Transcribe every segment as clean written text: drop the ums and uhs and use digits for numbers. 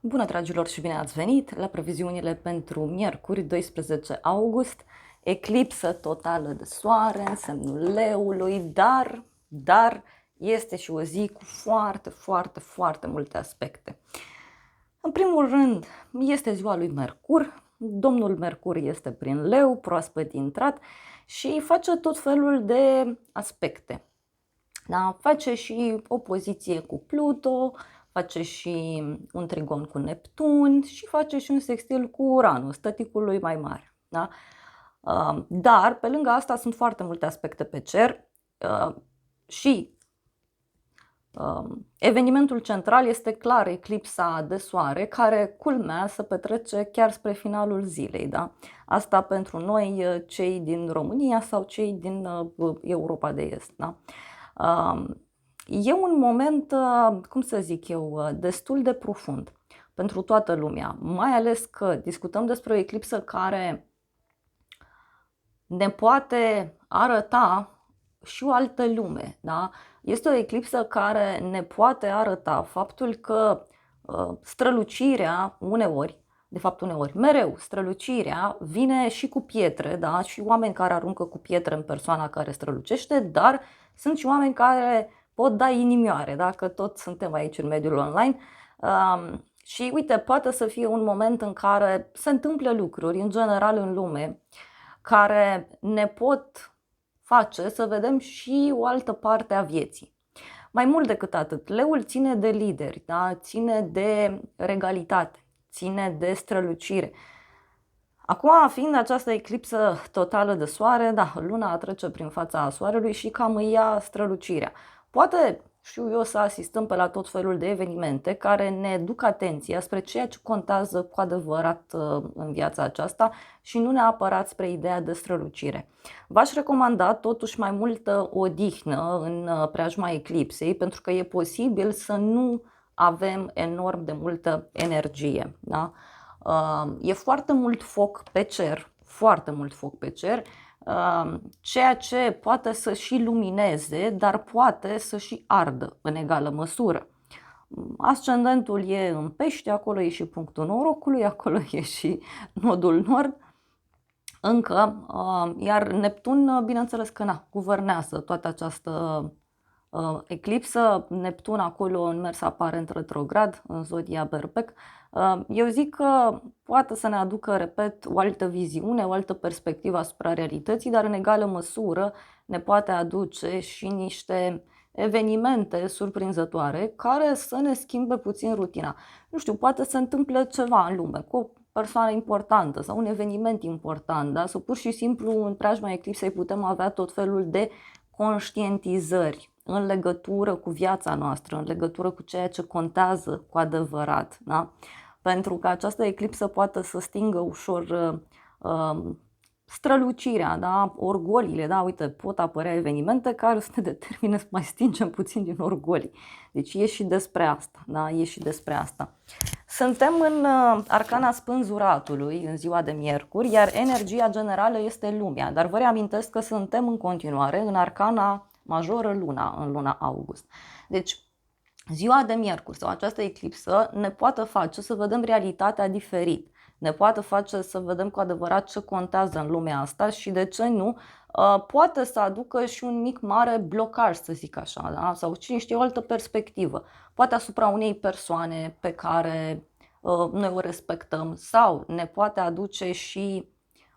Bună, dragilor, și bine ați venit la previziunile pentru miercuri, 12 august, eclipsă totală de soare în semnul leului, dar este și o zi cu foarte multe aspecte. În primul rând, este ziua lui Mercur, domnul Mercur este prin leu, proaspăt intrat și face tot felul de aspecte. Da? Face și opoziție cu Pluto, face și un trigon cu Neptun și face și un sextil cu Uranus, tăticul lui mai mare. Da? Dar, pe lângă asta, sunt foarte multe aspecte pe cer și evenimentul central este clar eclipsa de soare, care culmea se petrece chiar spre finalul zilei. Da? Asta pentru noi, cei din România sau cei din Europa de Est. Da? E un moment, cum să zic eu, destul de profund pentru toată lumea, mai ales că discutăm despre o eclipsă care ne poate arăta și o altă lume. Da? Este o eclipsă care ne poate arăta faptul că strălucirea uneori, de fapt uneori, mereu, strălucirea vine și cu pietre, da? Și oameni care aruncă cu pietre în persoana care strălucește, dar sunt și oameni care pot da inimioare, da? Că tot suntem aici în mediul online. Și uite, poate să fie un moment în care se întâmplă lucruri, în general în lume, care ne pot face să vedem și o altă parte a vieții. Mai mult decât atât, leul ține de lideri, da? Ține de regalitate, ține de strălucire. Acum, fiind această eclipsă totală de soare, da, luna trece prin fața soarelui și cam îi ia strălucirea. Poate, știu eu, să asistăm pe la tot felul de evenimente care ne duc atenția spre ceea ce contează cu adevărat în viața aceasta și nu neapărat spre ideea de strălucire. V-aș recomanda totuși mai multă odihnă în preajma eclipsei, pentru că e posibil să nu avem enorm de multă energie. Da? E foarte mult foc pe cer, foarte mult foc pe cer, ceea ce poate să și lumineze, dar poate să și ardă în egală măsură. Ascendentul e în Pește, acolo e și punctul norocului, acolo e și nodul nord, încă, iar Neptun, bineînțeles că guvernează toată această eclipsă. Neptun acolo în mers aparent retrograd, în zodia Berbec. Eu zic că poate să ne aducă, repet, o altă viziune, o altă perspectivă asupra realității, dar în egală măsură ne poate aduce și niște evenimente surprinzătoare care să ne schimbe puțin rutina. Nu știu, poate se întâmplă ceva în lume cu o persoană importantă sau un eveniment important, da? Sau pur și simplu în preajma eclipsei putem avea tot felul de conștientizări în legătură cu viața noastră, în legătură cu ceea ce contează cu adevărat. Da? Pentru că această eclipsă poate să stingă ușor strălucirea, da? Orgoliile, da? Uite, pot apărea evenimente care să ne determine să mai stingem puțin din orgolii. Deci e și despre asta, da? E și despre asta. Suntem în arcana spânzuratului în ziua de miercuri, iar energia generală este lumea, dar vă reamintesc că suntem în continuare în arcana majoră luna, în luna august. Deci, ziua de miercuri sau această eclipsă ne poate face să vedem realitatea diferit. Ne poate face să vedem cu adevărat ce contează în lumea asta și de ce nu, poate să aducă și un mic mare blocaj, să zic așa, da? Sau cine știe, o altă perspectivă. Poate asupra unei persoane pe care noi o respectăm sau ne poate aduce și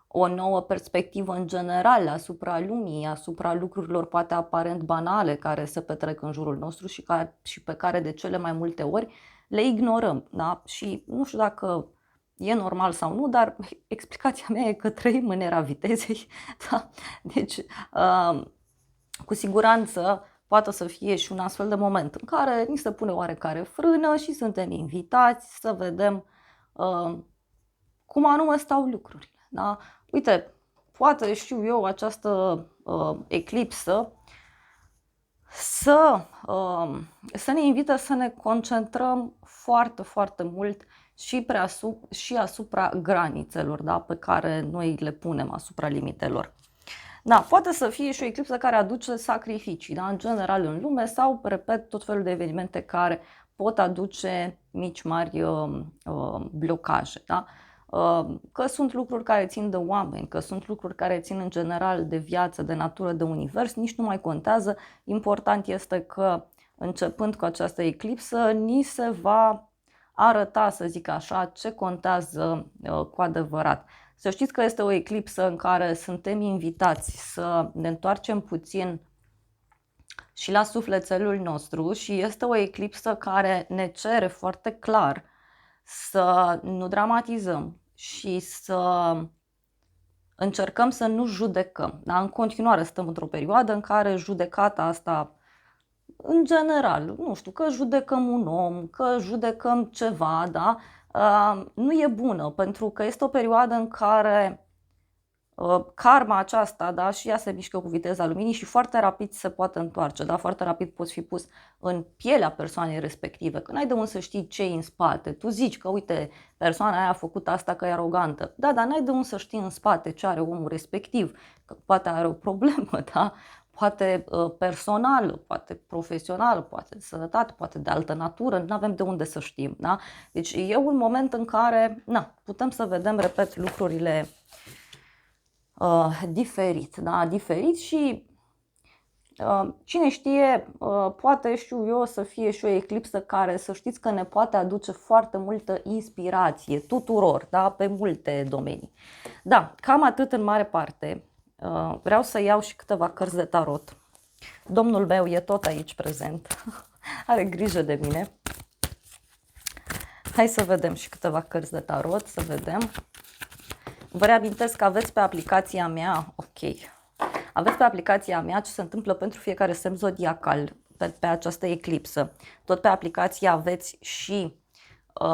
o nouă perspectivă în general asupra lumii, asupra lucrurilor poate aparent banale care se petrec în jurul nostru și pe care de cele mai multe ori le ignorăm. Da? Și nu știu dacă e normal sau nu, dar explicația mea e că trăim în era vitezei. Da? Deci, cu siguranță, poate să fie și un astfel de moment în care ni se pune oarecare frână și suntem invitați să vedem cum anume stau lucrurile. Da? Uite, poate, știu eu, această eclipsă să ne invită să ne concentrăm foarte mult și asupra granițelor, da, pe care noi le punem, asupra limitelor. Da, poate să fie și o eclipsă care aduce sacrificii, da, în general în lume sau, repet, tot felul de evenimente care pot aduce mici mari blocaje. Da? Că sunt lucruri care țin de oameni, că sunt lucruri care țin în general de viață, de natură, de univers, nici nu mai contează. Important este că începând cu această eclipsă, ni se va arăta, să zic așa, ce contează cu adevărat. Să știți că este o eclipsă în care suntem invitați să ne întoarcem puțin și la sufletelul nostru și este o eclipsă care ne cere foarte clar să nu dramatizăm și să încercăm să nu judecăm. Da? În continuare stăm într-o perioadă în care judecata asta, în general, nu știu, că judecăm un om, că judecăm ceva, da? Nu e bună, pentru că este o perioadă în care karma aceasta, da, și ea se mișcă cu viteza luminii și foarte rapid se poate întoarce, da, foarte rapid poți fi pus în pielea persoanei respective, că n-ai de unde să știi ce în spate. Tu zici că, uite, persoana aia a făcut asta că e arogantă, da, dar n-ai de unde să știi în spate ce are omul respectiv, că poate are o problemă, da, poate personal, poate profesional, poate de sănătate, poate de altă natură, nu avem de unde să știm, da? Deci e un moment în care, putem să vedem, repet, lucrurile diferit, da? Diferit și cine știe, poate, știu eu, să fie și o eclipsă care, să știți că ne poate aduce foarte multă inspirație tuturor, da? Pe multe domenii. Da, cam atât în mare parte. Vreau să iau și câteva cărți de tarot. Domnul meu e tot aici prezent, are grijă de mine. Hai să vedem și câteva cărți de tarot, să vedem. Vă reamintesc că aveți pe aplicația mea, aveți pe aplicația mea ce se întâmplă pentru fiecare semn zodiacal pe această eclipsă. Tot pe aplicație aveți și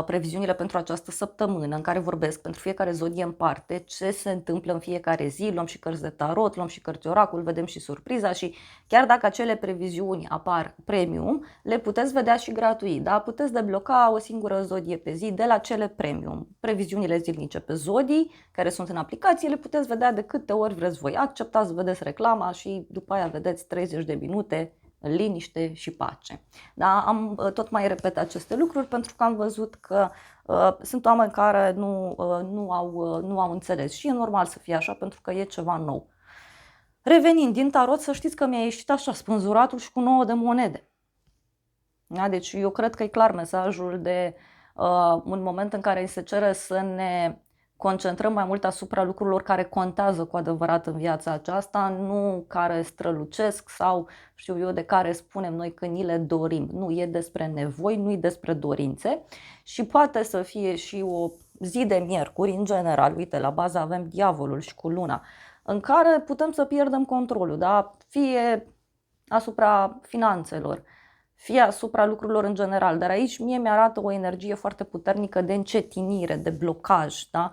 previziunile pentru această săptămână în care vorbesc pentru fiecare zodie în parte ce se întâmplă în fiecare zi, luăm și cărți de tarot, luăm și cărți oracol, vedem și surpriza și chiar dacă acele previziuni apar premium, le puteți vedea și gratuit, da? Puteți debloca o singură zodie pe zi de la cele premium. Previziunile zilnice pe zodii care sunt în aplicație le puteți vedea de câte ori vreți voi, acceptați, vedeți reclama și după aia vedeți 30 de minute în liniște și pace. Da, am tot mai repet aceste lucruri pentru că am văzut că sunt oameni care nu au înțeles și e normal să fie așa pentru că e ceva nou. Revenind din tarot, să știți că mi-a ieșit așa spânzuratul și cu 9 de monede. Da, deci eu cred că e clar mesajul de un moment în care se cere să ne concentrăm mai mult asupra lucrurilor care contează cu adevărat în viața aceasta, nu care strălucesc sau știu eu de care spunem noi că ni le dorim. Nu, e despre nevoi, nu e despre dorințe și poate să fie și o zi de miercuri în general, uite, la bază avem diavolul și cu luna, în care putem să pierdem controlul, da? Fie asupra finanțelor, fie asupra lucrurilor în general, dar aici mie mi-arată o energie foarte puternică de încetinire, de blocaj, da?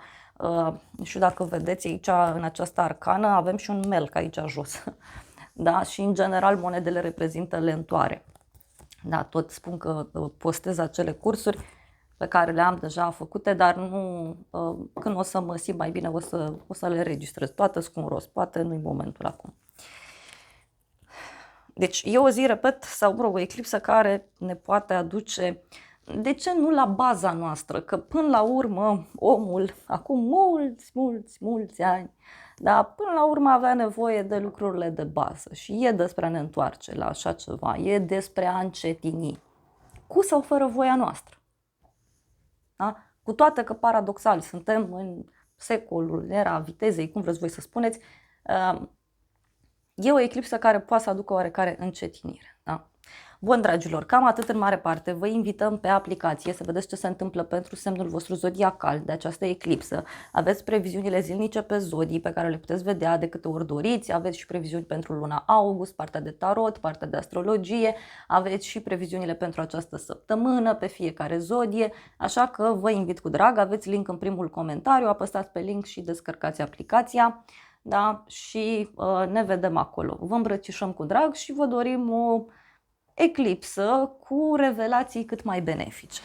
Nu știu dacă vedeți aici în această arcană avem și un melc aici jos, da? Și în general monedele reprezintă lentoare. Da, tot spun că postez acele cursuri pe care le am deja făcute, dar nu, când o să mă simt mai bine o să le registrez toate cu un rost, poate nu-i momentul acum. Deci e o zi, repet, sau o eclipsă care ne poate aduce, de ce nu la baza noastră, că până la urmă omul, acum mulți ani, dar până la urmă avea nevoie de lucrurile de bază și e despre a ne întoarce la așa ceva, e despre a încetini, cu sau fără voia noastră. Da? Cu toate că paradoxal suntem în secolul, era vitezei, cum vreți voi să spuneți, e o eclipsă care poate să aducă oarecare încetinire. Da? Bun, dragilor, cam atât în mare parte. Vă invităm pe aplicație să vedeți ce se întâmplă pentru semnul vostru zodiacal de această eclipsă. Aveți previziunile zilnice pe zodii pe care le puteți vedea de câte ori doriți. Aveți și previziuni pentru luna august, partea de tarot, partea de astrologie. Aveți și previziunile pentru această săptămână pe fiecare zodie. Așa că vă invit cu drag. Aveți link în primul comentariu. Apăsați pe link și descărcați aplicația. Da? Și ne vedem acolo. Vă îmbrățișăm cu drag și vă dorim o eclipsă cu revelații cât mai benefice.